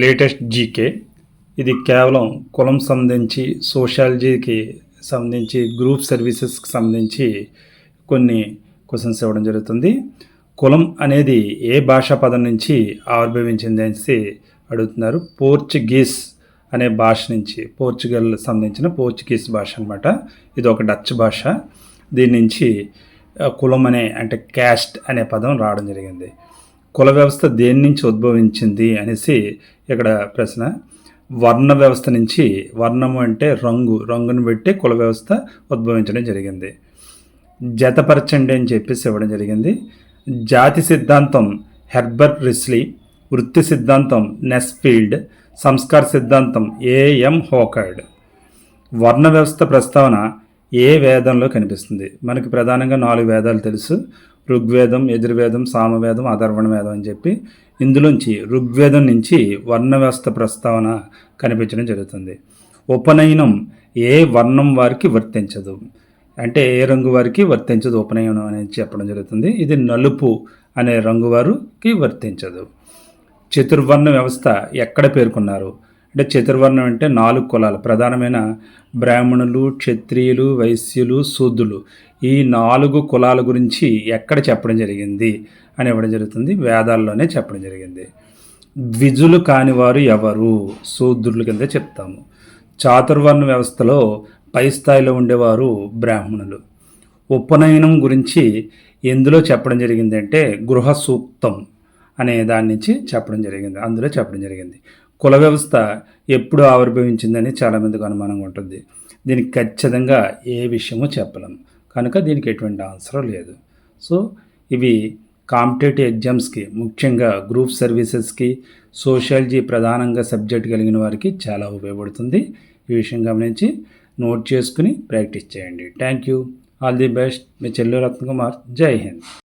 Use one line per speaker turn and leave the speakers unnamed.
Latest GK. ఇది కేవలం కులం సంబంధించి, సోషాలజీకి సంబంధించి, గ్రూప్ సర్వీసెస్కి సంబంధించి కొన్ని క్వశ్చన్స్ ఇవ్వడం జరుగుతుంది. కులం అనేది ఏ భాషా పదం నుంచి ఆవిర్భవించింది అనేసి అడుగుతున్నారు. పోర్చుగీస్ అనే భాష నుంచి, పోర్చుగల్ సంబంధించిన పోర్చుగీస్ భాష అనమాట. ఇది ఒక డచ్ భాష. దీని నుంచి కులం అంటే క్యాస్ట్ అనే పదం రావడం జరిగింది. కుల వ్యవస్థ దేని నుంచి ఉద్భవించింది అనేసి ఇక్కడ ప్రశ్న. వర్ణ వ్యవస్థ నుంచి. వర్ణము అంటే రంగును బట్టి కుల వ్యవస్థ ఉద్భవించడం జరిగింది. జతపరచండి అని చెప్పేసి ఇవ్వడం జరిగింది. జాతి సిద్ధాంతం హెర్బర్ట్ రిస్లీ, వృత్తి సిద్ధాంతం నెస్ఫీల్డ్, సంస్కార సిద్ధాంతం ఏఎం హోకార్డ్. వర్ణ వ్యవస్థ ప్రస్తావన ఏ వేదంలో కనిపిస్తుంది? మనకి ప్రధానంగా 4 వేదాలు తెలుసు. ఋగ్వేదం, యజుర్వేదం, సామవేదం, అథర్వణ వేదం అని చెప్పి ఇందులోంచి ఋగ్వేదం నుంచి వర్ణ వ్యవస్థ ప్రస్తావన కనిపించడం జరుగుతుంది. ఉపనయనం ఏ వర్ణం వారికి వర్తించదు, అంటే ఏ రంగు వారికి వర్తించదు ఉపనయనం అనేది చెప్పడం జరుగుతుంది. ఇది నలుపు అనే రంగు వారికి వర్తించదు. చతుర్వర్ణ వ్యవస్థ ఎక్కడ పేర్కొన్నారు? అంటే చతుర్వర్ణం అంటే 4 కులాలు, ప్రధానమైన బ్రాహ్మణులు, క్షత్రియులు, వైశ్యులు, శూద్రులు. ఈ 4 కులాల గురించి ఎక్కడ చెప్పడం జరిగింది అని ఇవ్వడం జరుగుతుంది. వేదాల్లోనే చెప్పడం జరిగింది. ద్విజులు కానివారు ఎవరు? శూద్రుల కింద చెప్తాము. చాతుర్వర్ణ వ్యవస్థలో పై స్థాయిలో ఉండేవారు బ్రాహ్మణులు. ఉపనయనం గురించి ఎందులో చెప్పడం జరిగింది అంటే గృహ సూక్తం అనే దాని నుంచి చెప్పడం జరిగింది, అందులో చెప్పడం జరిగింది. కుల వ్యవస్థ ఎప్పుడు ఆవిర్భవించిందని చాలామందికి అనుమానంగా ఉంటుంది. దీనికి ఖచ్చితంగా ఏ విషయమో చెప్పలేము, కనుక దీనికి ఎటువంటి ఆన్సర్ లేదు. సో ఇవి కాంపిటేటివ్ ఎగ్జామ్స్కి, ముఖ్యంగా గ్రూప్ సర్వీసెస్కి, సోషాలజీ ప్రధానంగా సబ్జెక్ట్ కలిగిన వారికి చాలా ఉపయోగపడుతుంది. ఈ విషయం గమనించి నోట్ చేసుకుని ప్రాక్టీస్ చేయండి. Thank you. All the best. మీ చెల్లెలు రత్నకుమార్. జై హింద్.